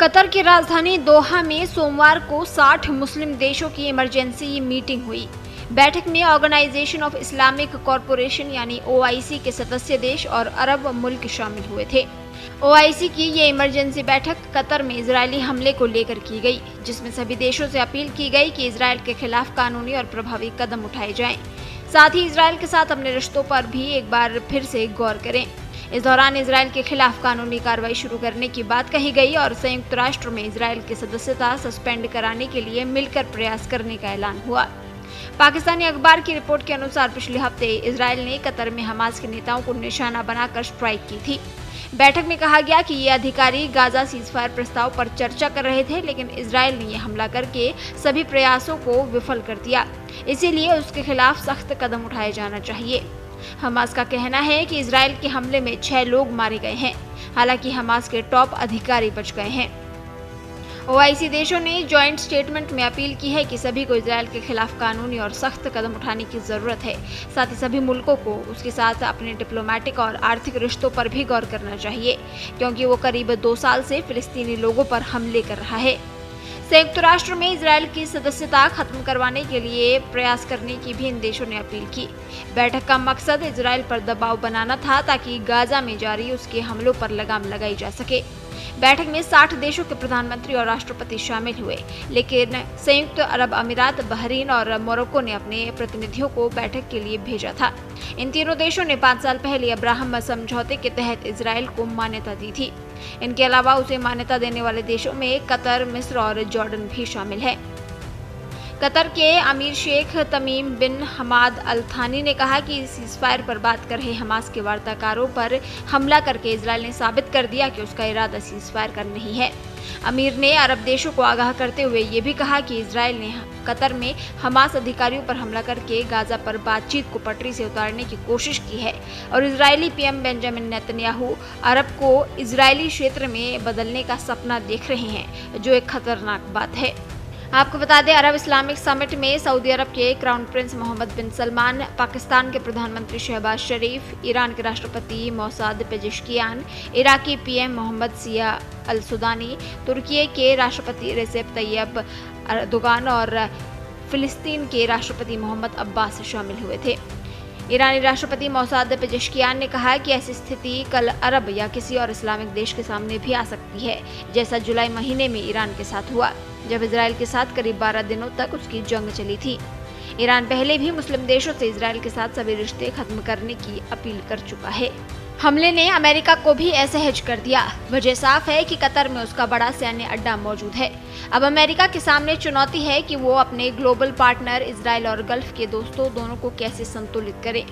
Qatar की राजधानी दोहा में सोमवार को 60 मुस्लिम देशों की इमरजेंसी मीटिंग हुई। बैठक में ऑर्गेनाइजेशन ऑफ इस्लामिक कॉरपोरेशन यानी OIC के सदस्य देश और अरब मुल्क शामिल हुए थे। OIC की ये इमरजेंसी बैठक कतर में इजरायली हमले को लेकर की गई, जिसमें सभी देशों से अपील की गई कि इजरायल के खिलाफ कानूनी और प्रभावी कदम उठाए जाएं। साथ ही इजरायल के साथ अपने रिश्तों पर भी एक बार फिर से गौर करें। इस दौरान इजरायल के खिलाफ कानूनी कार्रवाई शुरू करने की बात कही गई और संयुक्त राष्ट्र में इजरायल की सदस्यता सस्पेंड कराने के लिए मिलकर प्रयास करने का ऐलान हुआ। पाकिस्तानी अखबार की रिपोर्ट के अनुसार पिछले हफ्ते इजरायल ने कतर में हमास के नेताओं को निशाना बनाकर स्ट्राइक की थी। बैठक में कहा गया कि ये अधिकारी गाजा सीजफायर प्रस्ताव पर चर्चा कर रहे थे, लेकिन इजरायल ने यह हमला करके सभी प्रयासों को विफल कर दिया। इसीलिए उसके खिलाफ सख्त कदम उठाए जाना चाहिए। हमास का कहना है कि इजरायल के हमले में 6 लोग मारे गए हैं। हालांकि हमास के टॉप अधिकारी बच गए हैं। OIC देशों ने जॉइंट स्टेटमेंट में अपील की है कि सभी को इजरायल के खिलाफ कानूनी और सख्त कदम उठाने की जरूरत है। साथ ही सभी मुल्कों को उसके साथ अपने डिप्लोमेटिक और आर्थिक रिश्तों पर भी गौर करना चाहिए, क्योंकि वो करीब 2 साल से फिलिस्तीनी लोगों पर हमले कर रहा है। संयुक्त राष्ट्र में इजरायल की सदस्यता खत्म करवाने के लिए प्रयास करने की भी इन देशों ने अपील की। बैठक का मकसद इजरायल पर दबाव बनाना था ताकि गाजा में जारी उसके हमलों पर लगाम लगाई जा सके। बैठक में 60 देशों के प्रधानमंत्री और राष्ट्रपति शामिल हुए, लेकिन संयुक्त अरब अमीरात, बहरीन और मोरक्को ने अपने प्रतिनिधियों को बैठक के लिए भेजा था। इन तीनों देशों ने 5 साल पहले अब्राहम समझौते के तहत इजरायल को मान्यता दी थी। इनके अलावा उसे मान्यता देने वाले देशों में कतर, मिस्र और जॉर्डन भी शामिल है। कतर के अमीर शेख तमीम बिन हमाद अल थानी ने कहा कि सीजफायर पर बात कर रहे हमास के वार्ताकारों पर हमला करके इजरायल ने साबित कर दिया कि उसका इरादा सीजफायर का नहीं है। अमीर ने अरब देशों को आगाह करते हुए ये भी कहा कि इजरायल ने कतर में हमास अधिकारियों पर हमला करके गाजा पर बातचीत को पटरी से उतारने की कोशिश की है और इजरायली PM बेंजामिन नेतन्याहू अरब को इजरायली क्षेत्र में बदलने का सपना देख रहे हैं, जो एक खतरनाक बात है। आपको बता दें, अरब इस्लामिक समिट में सऊदी अरब के क्राउन प्रिंस मोहम्मद बिन सलमान, पाकिस्तान के प्रधानमंत्री शहबाज शरीफ, ईरान के राष्ट्रपति मौसाद पेजेश्कियान, इराकी PM मोहम्मद सिया अल सुदानी, तुर्की के राष्ट्रपति रेसेप तैयब अर्दोगान और फिलिस्तीन के राष्ट्रपति मोहम्मद अब्बास शामिल हुए थे। ईरानी राष्ट्रपति मौसाद पेजेश्कियान ने कहा कि ऐसी स्थिति कल अरब या किसी और इस्लामिक देश के सामने भी आ सकती है, जैसा जुलाई महीने में ईरान के साथ हुआ, जब इजरायल के साथ करीब 12 दिनों तक उसकी जंग चली थी। ईरान पहले भी मुस्लिम देशों से इजरायल के साथ सभी रिश्ते खत्म करने की अपील कर चुका है। हमले ने अमेरिका को भी असहज कर दिया। वजह साफ है कि कतर में उसका बड़ा सैन्य अड्डा मौजूद है। अब अमेरिका के सामने चुनौती है कि वो अपने ग्लोबल पार्टनर इजरायल और गल्फ के दोस्तों दोनों को कैसे संतुलित करे।